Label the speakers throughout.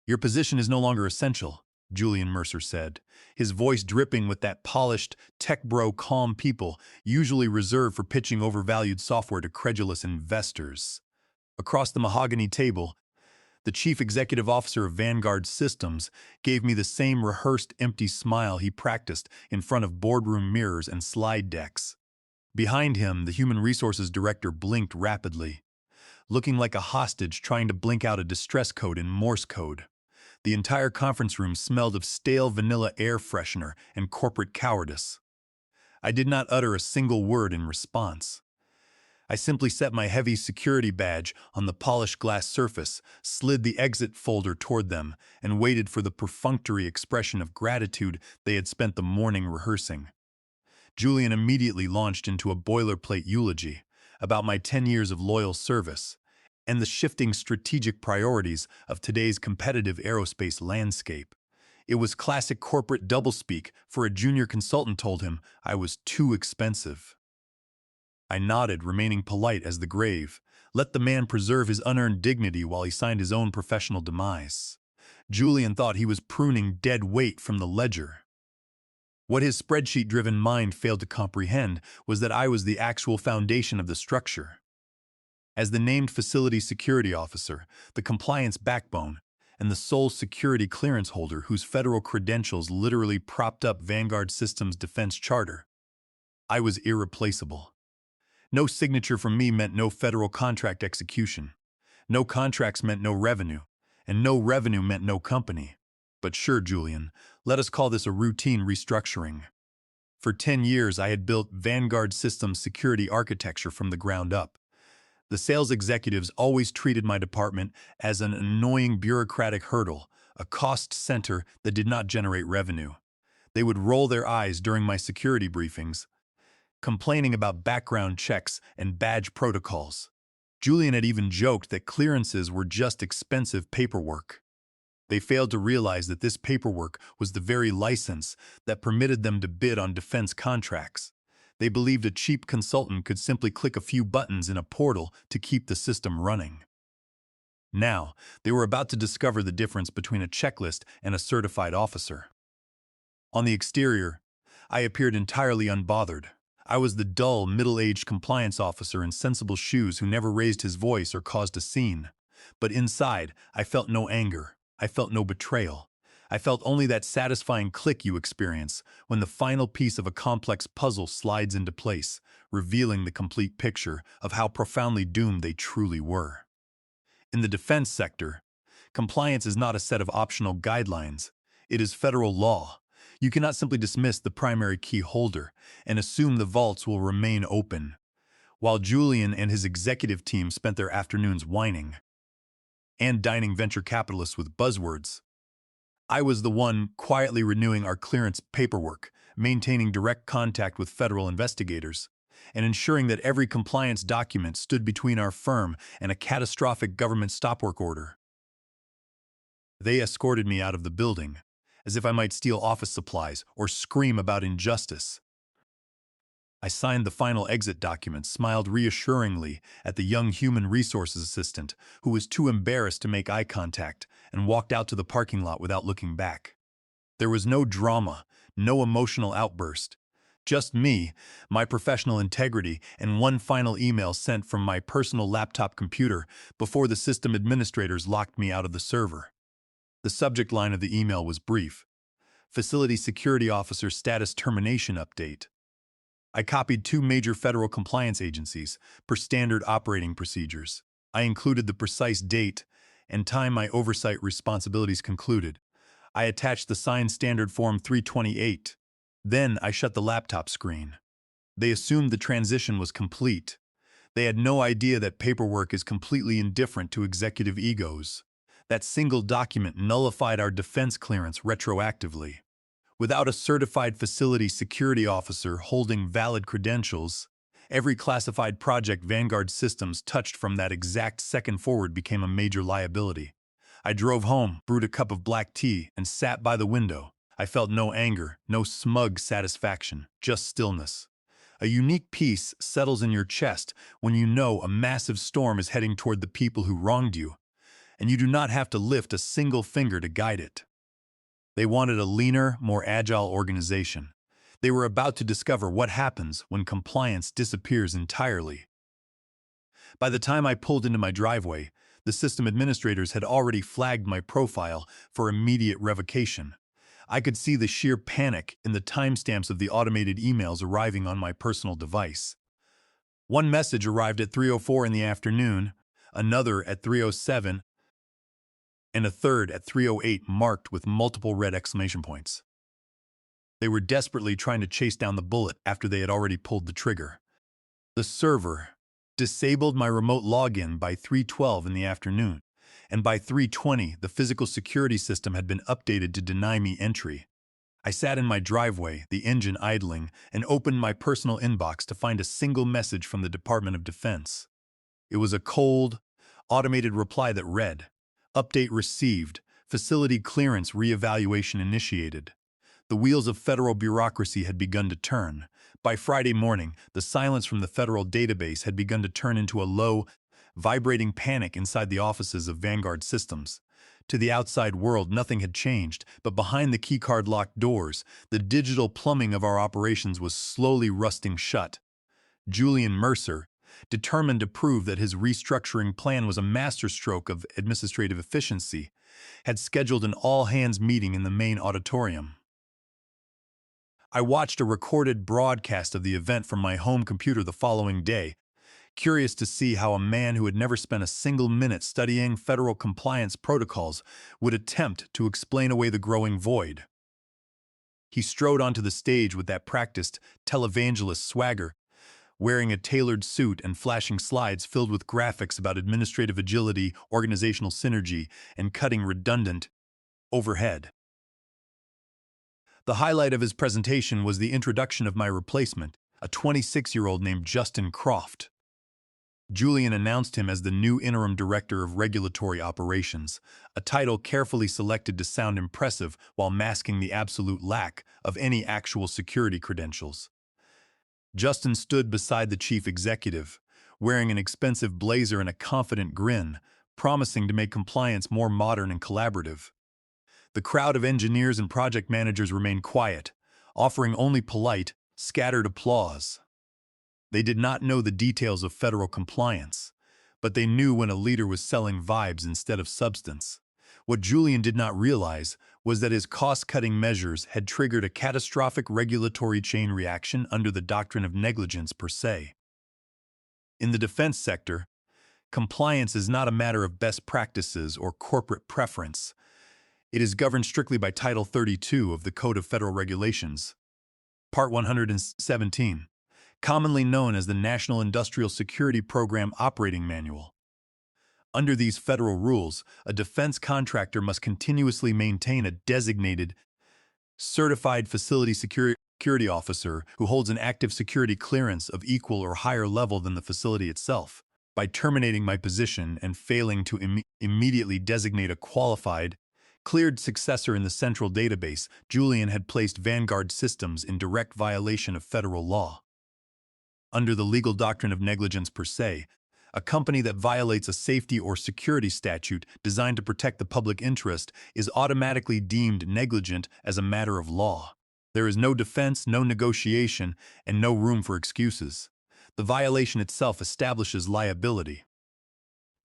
Speaker 1: Your position is no longer essential, Julian Mercer said, his voice dripping with that polished, tech bro calm people usually reserved for pitching overvalued software to credulous investors. Across the mahogany table, the chief executive officer of Vanguard Systems gave me the same rehearsed empty smile he practiced in front of boardroom mirrors and slide decks. Behind him, the human resources director blinked rapidly, looking like a hostage trying to blink out a distress code in Morse code. The entire conference room smelled of stale vanilla air freshener and corporate cowardice. I did not utter a single word in response. I simply set my heavy security badge on the polished glass surface, slid the exit folder toward them, and waited for the perfunctory expression of gratitude they had spent the morning rehearsing. Julian immediately launched into a boilerplate eulogy about my 10 years of loyal service and the shifting strategic priorities of today's competitive aerospace landscape. It was classic corporate doublespeak, for a junior consultant told him I was too expensive. I nodded, remaining polite as the grave. Let the man preserve his unearned dignity while he signed his own professional demise. Julian thought he was pruning dead weight from the ledger. What his spreadsheet-driven mind failed to comprehend was that I was the actual foundation of the structure. As the named facility security officer, the compliance backbone, and the sole security clearance holder whose federal credentials literally propped up Vanguard Systems' defense charter, I was irreplaceable. No signature from me meant no federal contract execution. No contracts meant no revenue, and no revenue meant no company. But sure, Julian, let us call this a routine restructuring. For 10 years, I had built Vanguard Systems security architecture from the ground up. The sales executives always treated my department as an annoying bureaucratic hurdle, a cost center that did not generate revenue. They would roll their eyes during my security briefings, complaining about background checks and badge protocols. Julian had even joked that clearances were just expensive paperwork. They failed to realize that this paperwork was the very license that permitted them to bid on defense contracts. They believed a cheap consultant could simply click a few buttons in a portal to keep the system running. Now, they were about to discover the difference between a checklist and a certified officer. On the exterior, I appeared entirely unbothered. I was the dull, middle-aged compliance officer in sensible shoes who never raised his voice or caused a scene. But inside, I felt no anger. I felt no betrayal. I felt only that satisfying click you experience when the final piece of a complex puzzle slides into place, revealing the complete picture of how profoundly doomed they truly were. In the defense sector, compliance is not a set of optional guidelines. It is federal law. You cannot simply dismiss the primary key holder and assume the vaults will remain open. While Julian and his executive team spent their afternoons whining and dining venture capitalists with buzzwords, I was the one quietly renewing our clearance paperwork, maintaining direct contact with federal investigators, and ensuring that every compliance document stood between our firm and a catastrophic government stop-work order. They escorted me out of the building, as if I might steal office supplies or scream about injustice. I signed the final exit document, smiled reassuringly at the young human resources assistant who was too embarrassed to make eye contact, and walked out to the parking lot without looking back. There was no drama, no emotional outburst. Just me, my professional integrity, and one final email sent from my personal laptop computer before the system administrators locked me out of the server. The subject line of the email was brief: Facility Security Officer Status Termination Update. I copied 2 major federal compliance agencies per standard operating procedures. I included the precise date and time my oversight responsibilities concluded. I attached the signed standard form 328. Then I shut the laptop screen. They assumed the transition was complete. They had no idea that paperwork is completely indifferent to executive egos. That single document nullified our defense clearance retroactively. Without a certified facility security officer holding valid credentials, every classified project Vanguard Systems touched from that exact second forward became a major liability. I drove home, brewed a cup of black tea, and sat by the window. I felt no anger, no smug satisfaction, just stillness. A unique peace settles in your chest when you know a massive storm is heading toward the people who wronged you. and you do not have to lift a single finger to guide it. They wanted a leaner, more agile organization. They were about to discover what happens when compliance disappears entirely. By the time I pulled into my driveway, the system administrators had already flagged my profile for immediate revocation. I could see the sheer panic in the timestamps of the automated emails arriving on my personal device. One message arrived at 3:04 in the afternoon, another at 3:07, and a third at 3:08 marked with multiple red exclamation points. They were desperately trying to chase down the bullet after they had already pulled the trigger. The server disabled my remote login by 3:12 in the afternoon, and by 3:20 the physical security system had been updated to deny me entry. I sat in my driveway, the engine idling, and opened my personal inbox to find a single message from the Department of Defense. It was a cold, automated reply that read, "Update received. Facility clearance reevaluation initiated." The wheels of federal bureaucracy had begun to turn. By Friday morning, the silence from the federal database had begun to turn into a low, vibrating panic inside the offices of Vanguard Systems. To the outside world, nothing had changed, but behind the keycard-locked doors, the digital plumbing of our operations was slowly rusting shut. Julian Mercer, determined to prove that his restructuring plan was a masterstroke of administrative efficiency, had scheduled an all-hands meeting in the main auditorium. I watched a recorded broadcast of the event from my home computer the following day, curious to see how a man who had never spent a single minute studying federal compliance protocols would attempt to explain away the growing void. He strode onto the stage with that practiced televangelist swagger, wearing a tailored suit and flashing slides filled with graphics about administrative agility, organizational synergy, and cutting redundant overhead. The highlight of his presentation was the introduction of my replacement, a 26-year-old named Justin Croft. Julian announced him as the new interim director of regulatory operations, a title carefully selected to sound impressive while masking the absolute lack of any actual security credentials. Justin stood beside the chief executive, wearing an expensive blazer and a confident grin, promising to make compliance more modern and collaborative. The crowd of engineers and project managers remained quiet, offering only polite, scattered applause. They did not know the details of federal compliance, but they knew when a leader was selling vibes instead of substance. What Julian did not realize was that his cost-cutting measures had triggered a catastrophic regulatory chain reaction under the doctrine of negligence per se. In the defense sector, compliance is not a matter of best practices or corporate preference. It is governed strictly by Title 32 of the Code of Federal Regulations, Part 117, commonly known as the National Industrial Security Program Operating Manual. Under these federal rules, a defense contractor must continuously maintain a designated, certified facility security officer who holds an active security clearance of equal or higher level than the facility itself. By terminating my position and failing to immediately designate a qualified, cleared successor in the central database, Julian had placed Vanguard Systems in direct violation of federal law. Under the legal doctrine of negligence per se, a company that violates a safety or security statute designed to protect the public interest is automatically deemed negligent as a matter of law. There is no defense, no negotiation, and no room for excuses. The violation itself establishes liability.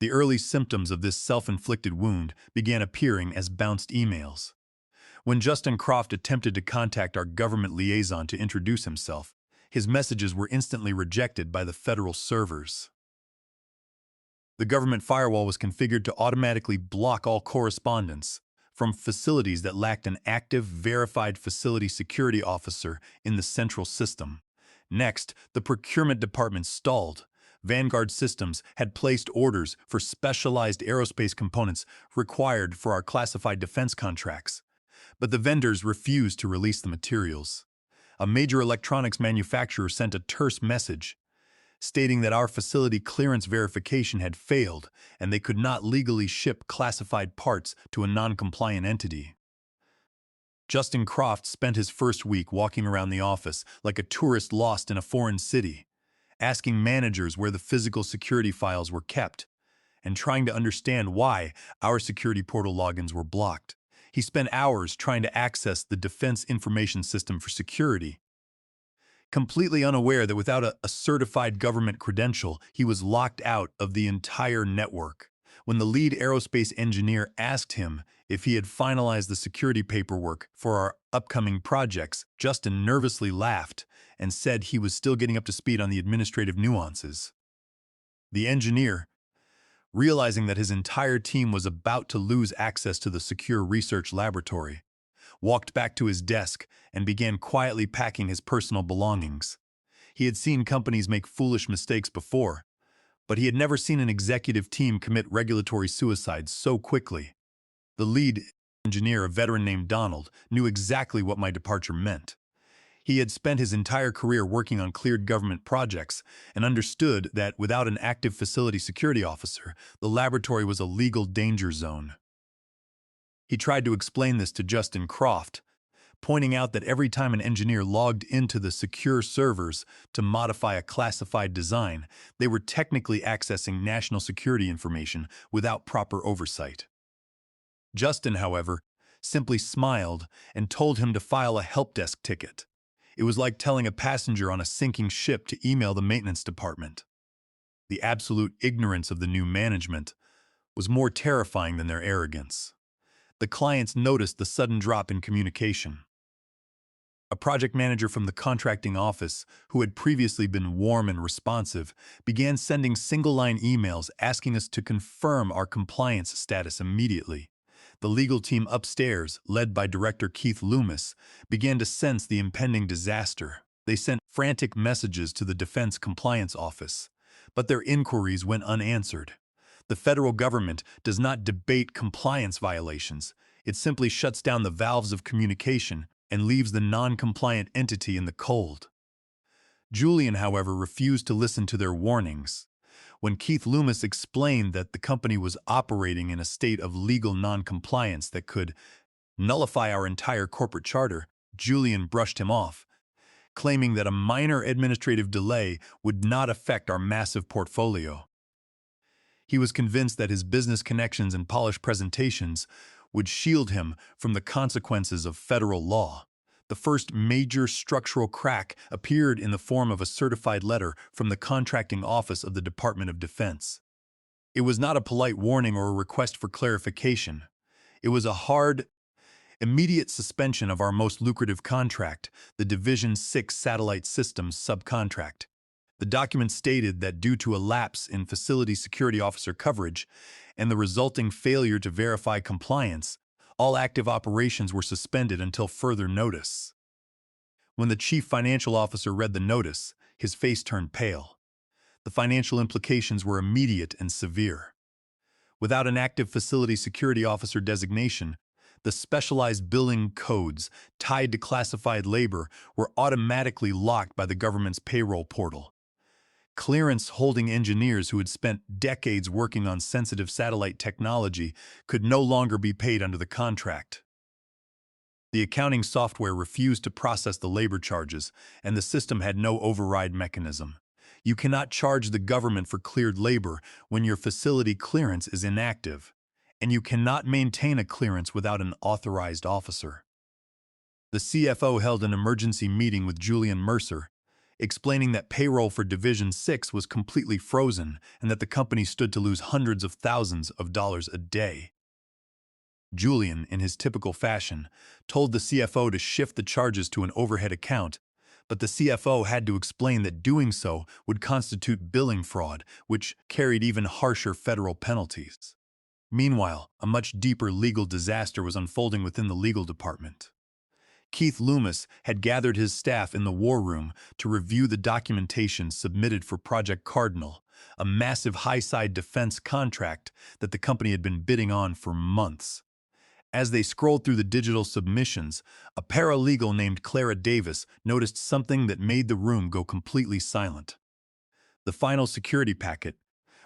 Speaker 1: The early symptoms of this self-inflicted wound began appearing as bounced emails. When Justin Croft attempted to contact our government liaison to introduce himself, his messages were instantly rejected by the federal servers. The government firewall was configured to automatically block all correspondence from facilities that lacked an active, verified facility security officer in the central system. Next, the procurement department stalled. Vanguard Systems had placed orders for specialized aerospace components required for our classified defense contracts, but the vendors refused to release the materials. A major electronics manufacturer sent a terse message, stating that our facility clearance verification had failed and they could not legally ship classified parts to a non-compliant entity. Justin Croft spent his first week walking around the office like a tourist lost in a foreign city, asking managers where the physical security files were kept, and trying to understand why our security portal logins were blocked. He spent hours trying to access the Defense Information System for security, completely unaware that without a certified government credential, he was locked out of the entire network. When the lead aerospace engineer asked him if he had finalized the security paperwork for our upcoming projects, Justin nervously laughed and said he was still getting up to speed on the administrative nuances. The engineer, realizing that his entire team was about to lose access to the secure research laboratory, walked back to his desk and began quietly packing his personal belongings. He had seen companies make foolish mistakes before, but he had never seen an executive team commit regulatory suicide so quickly. The lead engineer, a veteran named Donald, knew exactly what my departure meant. He had spent his entire career working on cleared government projects and understood that without an active facility security officer, the laboratory was a legal danger zone. He tried to explain this to Justin Croft, pointing out that every time an engineer logged into the secure servers to modify a classified design, they were technically accessing national security information without proper oversight. Justin, however, simply smiled and told him to file a help desk ticket. It was like telling a passenger on a sinking ship to email the maintenance department. The absolute ignorance of the new management was more terrifying than their arrogance. The clients noticed the sudden drop in communication. A project manager from the contracting office, who had previously been warm and responsive, began sending single-line emails asking us to confirm our compliance status immediately. The legal team upstairs, led by Director Keith Loomis, began to sense the impending disaster. They sent frantic messages to the Defense Compliance Office, but their inquiries went unanswered. The federal government does not debate compliance violations. It simply shuts down the valves of communication and leaves the non-compliant entity in the cold. Julian, however, refused to listen to their warnings. When Keith Loomis explained that the company was operating in a state of legal non-compliance that could nullify our entire corporate charter, Julian brushed him off, claiming that a minor administrative delay would not affect our massive portfolio. He was convinced that his business connections and polished presentations would shield him from the consequences of federal law. The first major structural crack appeared in the form of a certified letter from the contracting office of the Department of Defense. It was not a polite warning or a request for clarification. It was a hard, immediate suspension of our most lucrative contract, the Division 6 Satellite Systems subcontract. The document stated that due to a lapse in facility security officer coverage and the resulting failure to verify compliance, all active operations were suspended until further notice. When the chief financial officer read the notice, his face turned pale. The financial implications were immediate and severe. Without an active facility security officer designation, the specialized billing codes tied to classified labor were automatically locked by the government's payroll portal. Clearance-holding engineers who had spent decades working on sensitive satellite technology could no longer be paid under the contract. The accounting software refused to process the labor charges, and the system had no override mechanism. You cannot charge the government for cleared labor when your facility clearance is inactive, and you cannot maintain a clearance without an authorized officer. The CFO held an emergency meeting with Julian Mercer, explaining that payroll for Division 6 was completely frozen and that the company stood to lose hundreds of thousands of dollars a day. Julian, in his typical fashion, told the CFO to shift the charges to an overhead account, but the CFO had to explain that doing so would constitute billing fraud, which carried even harsher federal penalties. Meanwhile, a much deeper legal disaster was unfolding within the legal department. Keith Loomis had gathered his staff in the war room to review the documentation submitted for Project Cardinal, a massive high-side defense contract that the company had been bidding on for months. As they scrolled through the digital submissions, a paralegal named Clara Davis noticed something that made the room go completely silent. The final security packet,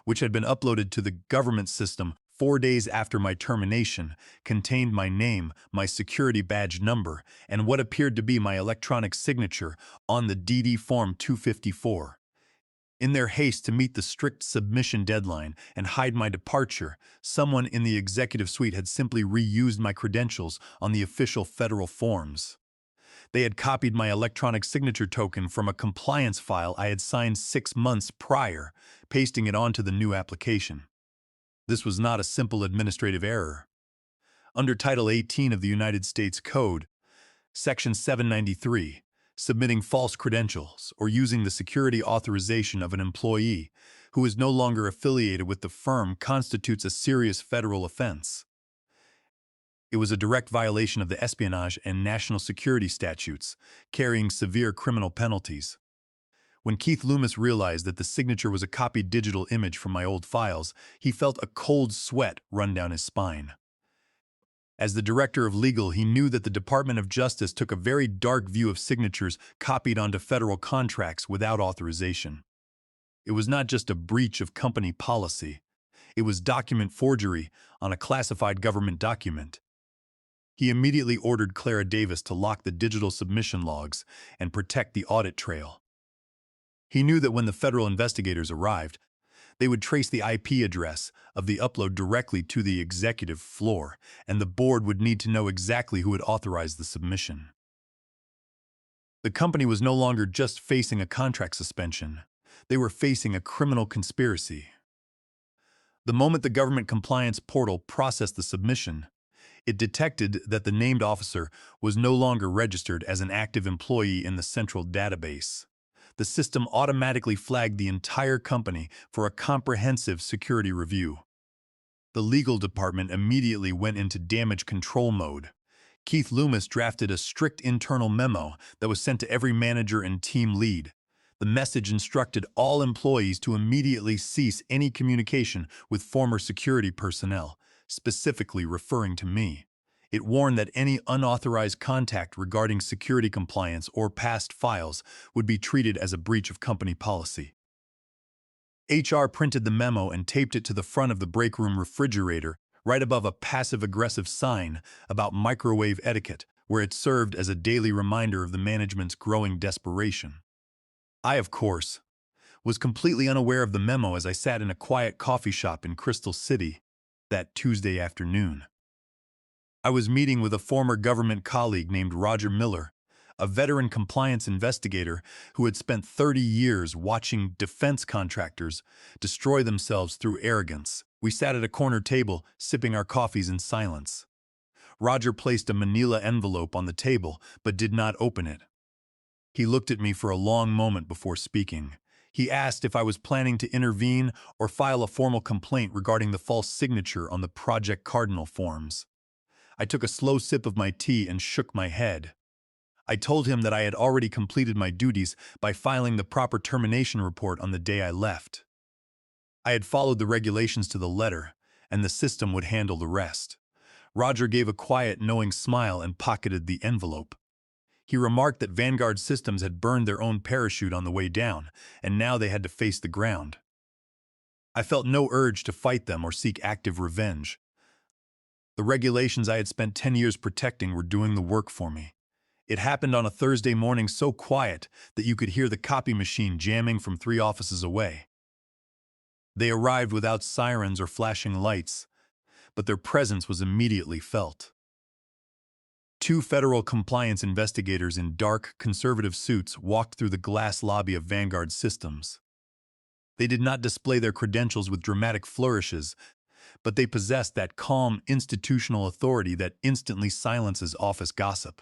Speaker 1: which had been uploaded to the government system 4 days after my termination, contained my name, my security badge number, and what appeared to be my electronic signature on the DD Form 254. In their haste to meet the strict submission deadline and hide my departure, someone in the executive suite had simply reused my credentials on the official federal forms. They had copied my electronic signature token from a compliance file I had signed 6 months prior, pasting it onto the new application. This was not a simple administrative error. Under Title 18 of the United States Code, Section 793, submitting false credentials or using the security authorization of an employee who is no longer affiliated with the firm constitutes a serious federal offense. It was a direct violation of the espionage and national security statutes, carrying severe criminal penalties. When Keith Loomis realized that the signature was a copied digital image from my old files, he felt a cold sweat run down his spine. As the director of legal, he knew that the Department of Justice took a very dark view of signatures copied onto federal contracts without authorization. It was not just a breach of company policy. It was document forgery on a classified government document. He immediately ordered Clara Davis to lock the digital submission logs and protect the audit trail. He knew that when the federal investigators arrived, they would trace the IP address of the upload directly to the executive floor, and the board would need to know exactly who had authorized the submission. The company was no longer just facing a contract suspension. They were facing a criminal conspiracy. The moment the government compliance portal processed the submission, it detected that the named officer was no longer registered as an active employee in the central database. The system automatically flagged the entire company for a comprehensive security review. The legal department immediately went into damage control mode. Keith Loomis drafted a strict internal memo that was sent to every manager and team lead. The message instructed all employees to immediately cease any communication with former security personnel, specifically referring to me. It warned that any unauthorized contact regarding security compliance or past files would be treated as a breach of company policy. HR printed the memo and taped it to the front of the break room refrigerator, right above a passive-aggressive sign about microwave etiquette, where it served as a daily reminder of the management's growing desperation. I, of course, was completely unaware of the memo as I sat in a quiet coffee shop in Crystal City that Tuesday afternoon. I was meeting with a former government colleague named Roger Miller, a veteran compliance investigator who had spent 30 years watching defense contractors destroy themselves through arrogance. We sat at a corner table, sipping our coffees in silence. Roger placed a manila envelope on the table, but did not open it. He looked at me for a long moment before speaking. He asked if I was planning to intervene or file a formal complaint regarding the false signature on the Project Cardinal forms. I took a slow sip of my tea and shook my head. I told him that I had already completed my duties by filing the proper termination report on the day I left. I had followed the regulations to the letter, and the system would handle the rest. Roger gave a quiet, knowing smile and pocketed the envelope. He remarked that Vanguard Systems had burned their own parachute on the way down, and now they had to face the ground. I felt no urge to fight them or seek active revenge. The regulations I had spent 10 years protecting were doing the work for me. It happened on a Thursday morning so quiet that you could hear the copy machine jamming from 3 offices away. They arrived without sirens or flashing lights, but their presence was immediately felt. 2 federal compliance investigators in dark, conservative suits walked through the glass lobby of Vanguard Systems. They did not display their credentials with dramatic flourishes, but they possessed that calm, institutional authority that instantly silences office gossip.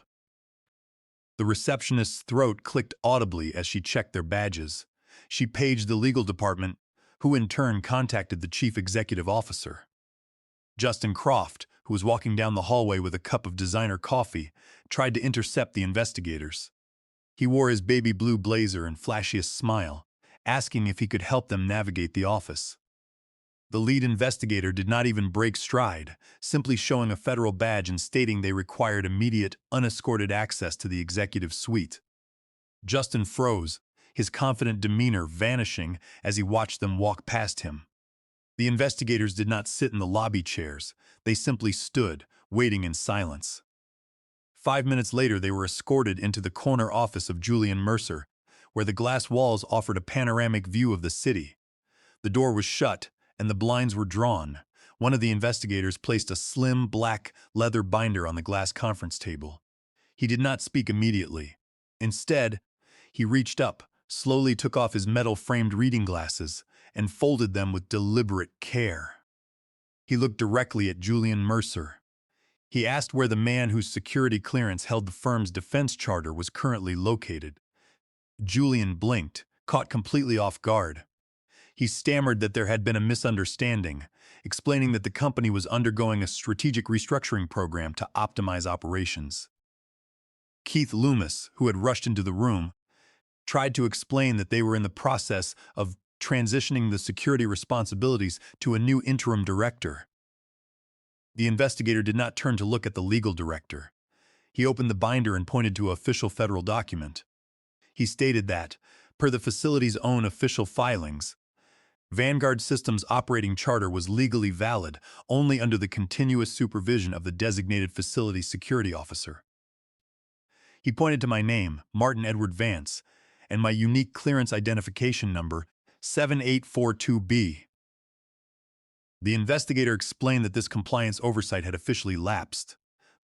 Speaker 1: The receptionist's throat clicked audibly as she checked their badges. She paged the legal department, who in turn contacted the chief executive officer. Justin Croft, who was walking down the hallway with a cup of designer coffee, tried to intercept the investigators. He wore his baby blue blazer and flashiest smile, asking if he could help them navigate the office. The lead investigator did not even break stride, simply showing a federal badge and stating they required immediate, unescorted access to the executive suite. Justin froze, his confident demeanor vanishing as he watched them walk past him. The investigators did not sit in the lobby chairs. They simply stood, waiting in silence. 5 minutes later, they were escorted into the corner office of Julian Mercer, where the glass walls offered a panoramic view of the city. The door was shut, and the blinds were drawn. One of the investigators placed a slim, black leather binder on the glass conference table. He did not speak immediately. Instead, he reached up, slowly took off his metal-framed reading glasses, and folded them with deliberate care. He looked directly at Julian Mercer. He asked where the man whose security clearance held the firm's defense charter was currently located. Julian blinked, caught completely off guard. He stammered that there had been a misunderstanding, explaining that the company was undergoing a strategic restructuring program to optimize operations. Keith Loomis, who had rushed into the room, tried to explain that they were in the process of transitioning the security responsibilities to a new interim director. The investigator did not turn to look at the legal director. He opened the binder and pointed to an official federal document. He stated that, per the facility's own official filings, Vanguard Systems' operating charter was legally valid only under the continuous supervision of the designated facility security officer. He pointed to my name, Martin Edward Vance, and my unique clearance identification number, 7842B. The investigator explained that this compliance oversight had officially lapsed.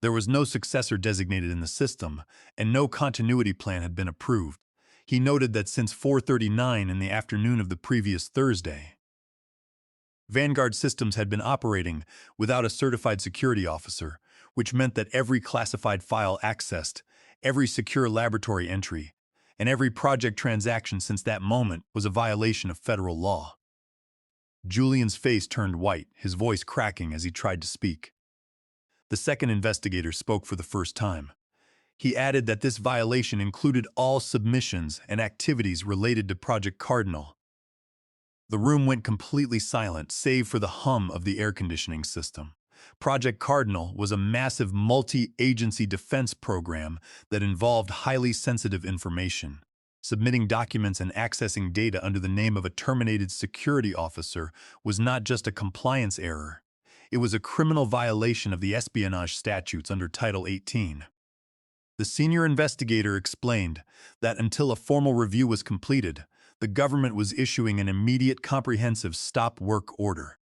Speaker 1: There was no successor designated in the system, and no continuity plan had been approved. He noted that since 4:39 in the afternoon of the previous Thursday, Vanguard Systems had been operating without a certified security officer, which meant that every classified file accessed, every secure laboratory entry, and every project transaction since that moment was a violation of federal law. Julian's face turned white, his voice cracking as he tried to speak. The second investigator spoke for the first time. He added that this violation included all submissions and activities related to Project Cardinal. The room went completely silent, save for the hum of the air conditioning system. Project Cardinal was a massive multi-agency defense program that involved highly sensitive information. Submitting documents and accessing data under the name of a terminated security officer was not just a compliance error. It was a criminal violation of the espionage statutes under Title 18. The senior investigator explained that until a formal review was completed, the government was issuing an immediate comprehensive stop work order.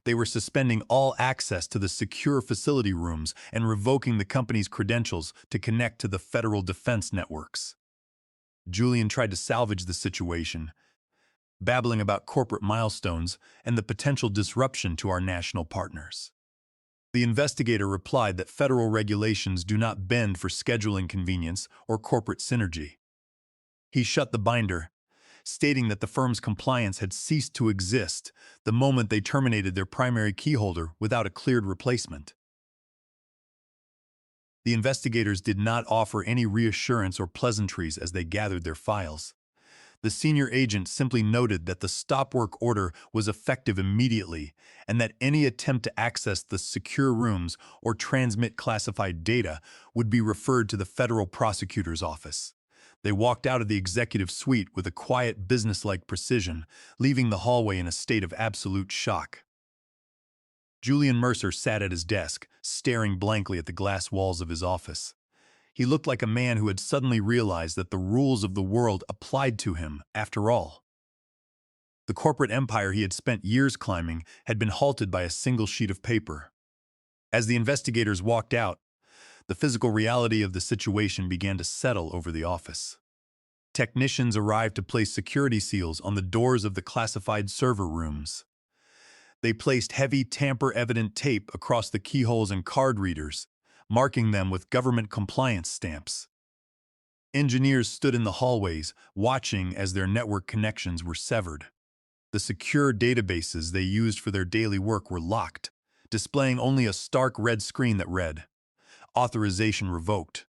Speaker 1: They were suspending all access to the secure facility rooms and revoking the company's credentials to connect to the federal defense networks. Julian tried to salvage the situation, babbling about corporate milestones and the potential disruption to our national partners. The investigator replied that federal regulations do not bend for scheduling convenience or corporate synergy. He shut the binder, stating that the firm's compliance had ceased to exist the moment they terminated their primary keyholder without a cleared replacement. The investigators did not offer any reassurance or pleasantries as they gathered their files. The senior agent simply noted that the stop work order was effective immediately and that any attempt to access the secure rooms or transmit classified data would be referred to the federal prosecutor's office. They walked out of the executive suite with a quiet, businesslike precision, leaving the hallway in a state of absolute shock. Julian Mercer sat at his desk, staring blankly at the glass walls of his office. He looked like a man who had suddenly realized that the rules of the world applied to him, after all. The corporate empire he had spent years climbing had been halted by a single sheet of paper. As the investigators walked out, the physical reality of the situation began to settle over the office. Technicians arrived to place security seals on the doors of the classified server rooms. They placed heavy tamper-evident tape across the keyholes and card readers, marking them with government compliance stamps. Engineers stood in the hallways, watching as their network connections were severed. The secure databases they used for their daily work were locked, displaying only a stark red screen that read, "Authorization revoked."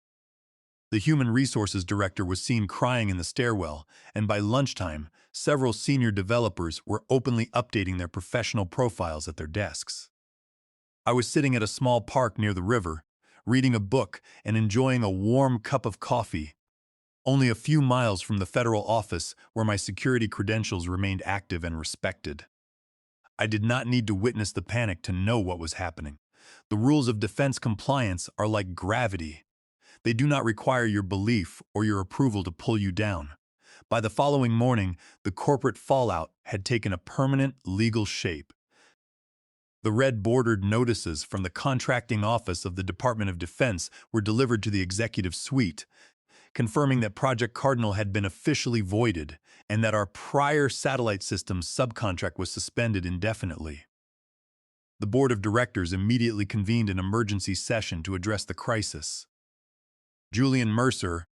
Speaker 1: The human resources director was seen crying in the stairwell, and by lunchtime, several senior developers were openly updating their professional profiles at their desks. I was sitting at a small park near the river, reading a book and enjoying a warm cup of coffee, only a few miles from the federal office where my security credentials remained active and respected. I did not need to witness the panic to know what was happening. The rules of defense compliance are like gravity. They do not require your belief or your approval to pull you down, By the following morning, the corporate fallout had taken a permanent legal shape. The red-bordered notices from the contracting office of the Department of Defense were delivered to the executive suite, confirming that Project Cardinal had been officially voided and that our prior satellite systems subcontract was suspended indefinitely. The board of directors immediately convened an emergency session to address the crisis. Julian Mercer,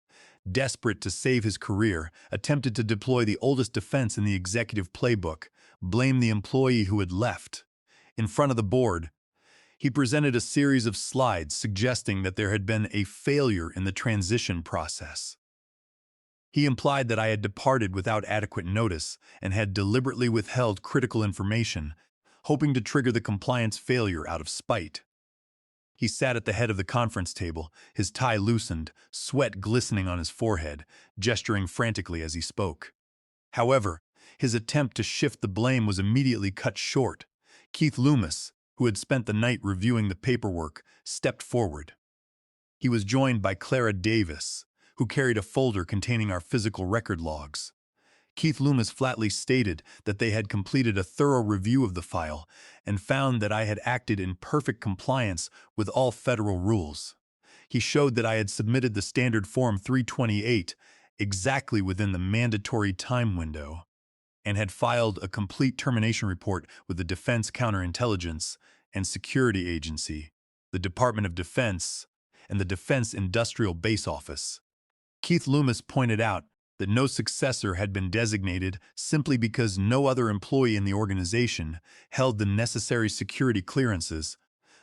Speaker 1: desperate to save his career, attempted to deploy the oldest defense in the executive playbook, blame the employee who had left. In front of the board, he presented a series of slides suggesting that there had been a failure in the transition process. He implied that I had departed without adequate notice and had deliberately withheld critical information, hoping to trigger the compliance failure out of spite. He sat at the head of the conference table, his tie loosened, sweat glistening on his forehead, gesturing frantically as he spoke. However, his attempt to shift the blame was immediately cut short. Keith Loomis, who had spent the night reviewing the paperwork, stepped forward. He was joined by Clara Davis, who carried a folder containing our physical record logs. Keith Loomis flatly stated that they had completed a thorough review of the file and found that I had acted in perfect compliance with all federal rules. He showed that I had submitted the standard Form 328 exactly within the mandatory time window and had filed a complete termination report with the Defense Counterintelligence and Security Agency, the Department of Defense, and the Defense Industrial Base Office. Keith Loomis pointed out that no successor had been designated simply because no other employee in the organization held the necessary security clearances,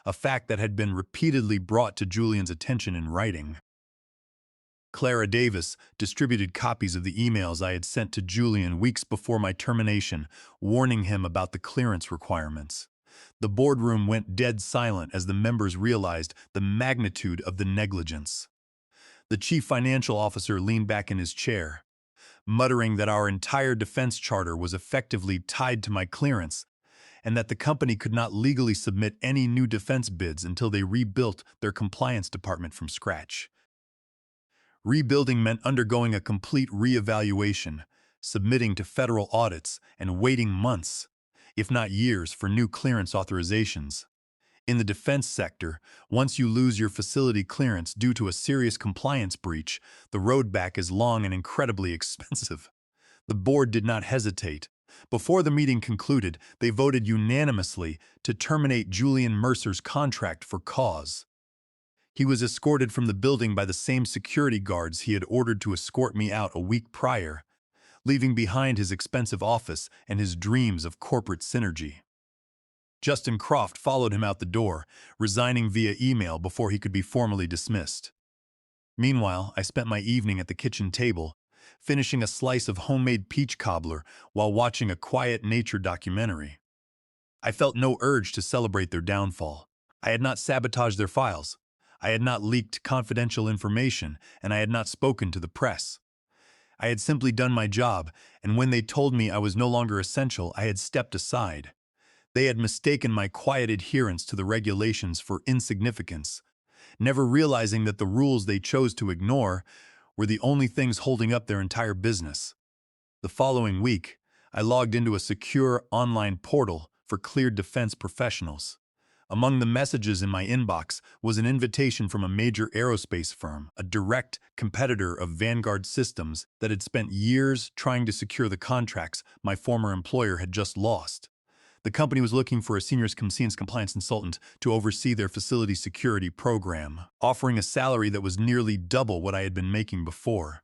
Speaker 1: a fact that had been repeatedly brought to Julian's attention in writing. Clara Davis distributed copies of the emails I had sent to Julian weeks before my termination, warning him about the clearance requirements. The boardroom went dead silent as the members realized the magnitude of the negligence. The chief financial officer leaned back in his chair, muttering that our entire defense charter was effectively tied to my clearance and that the company could not legally submit any new defense bids until they rebuilt their compliance department from scratch. Rebuilding meant undergoing a complete reevaluation, submitting to federal audits, and waiting months, if not years, for new clearance authorizations. In the defense sector, once you lose your facility clearance due to a serious compliance breach, the road back is long and incredibly expensive. The board did not hesitate. Before the meeting concluded, they voted unanimously to terminate Julian Mercer's contract for cause. He was escorted from the building by the same security guards he had ordered to escort me out a week prior, leaving behind his expensive office and his dreams of corporate synergy. Justin Croft followed him out the door, resigning via email before he could be formally dismissed. Meanwhile, I spent my evening at the kitchen table, finishing a slice of homemade peach cobbler while watching a quiet nature documentary. I felt no urge to celebrate their downfall. I had not sabotaged their files. I had not leaked confidential information, and I had not spoken to the press. I had simply done my job, and when they told me I was no longer essential, I had stepped aside. They had mistaken my quiet adherence to the regulations for insignificance, never realizing that the rules they chose to ignore were the only things holding up their entire business. The following week, I logged into a secure online portal for cleared defense professionals. Among the messages in my inbox was an invitation from a major aerospace firm, a direct competitor of Vanguard Systems that had spent years trying to secure the contracts my former employer had just lost. The company was looking for a senior compliance consultant to oversee their facility security program, offering a salary that was nearly double what I had been making before.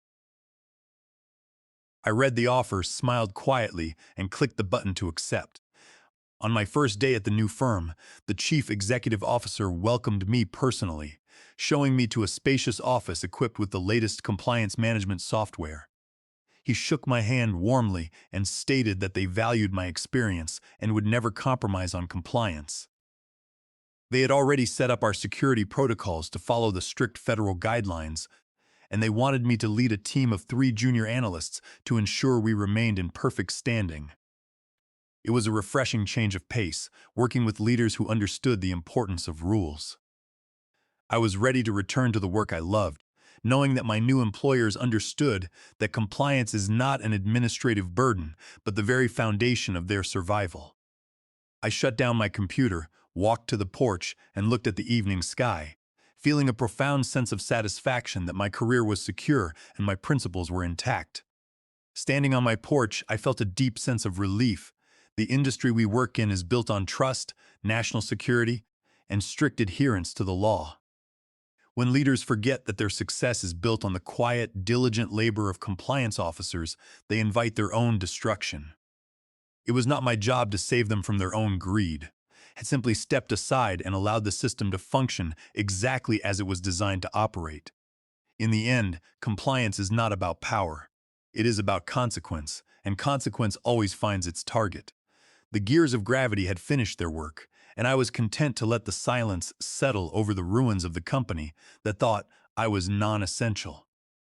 Speaker 1: I read the offer, smiled quietly, and clicked the button to accept. On my first day at the new firm, the chief executive officer welcomed me personally, showing me to a spacious office equipped with the latest compliance management software. He shook my hand warmly and stated that they valued my experience and would never compromise on compliance. They had already set up our security protocols to follow the strict federal guidelines, and they wanted me to lead a team of 3 junior analysts to ensure we remained in perfect standing. It was a refreshing change of pace, working with leaders who understood the importance of rules. I was ready to return to the work I loved, knowing that my new employers understood that compliance is not an administrative burden, but the very foundation of their survival. I shut down my computer, walked to the porch, and looked at the evening sky, feeling a profound sense of satisfaction that my career was secure and my principles were intact. Standing on my porch, I felt a deep sense of relief. The industry we work in is built on trust, national security, and strict adherence to the law. When leaders forget that their success is built on the quiet, diligent labor of compliance officers, they invite their own destruction. It was not my job to save them from their own greed. I had simply stepped aside and allowed the system to function exactly as it was designed to operate. In the end, compliance is not about power. It is about consequence, and consequence always finds its target. The gears of gravity had finished their work, and I was content to let the silence settle over the ruins of the company that thought I was non-essential.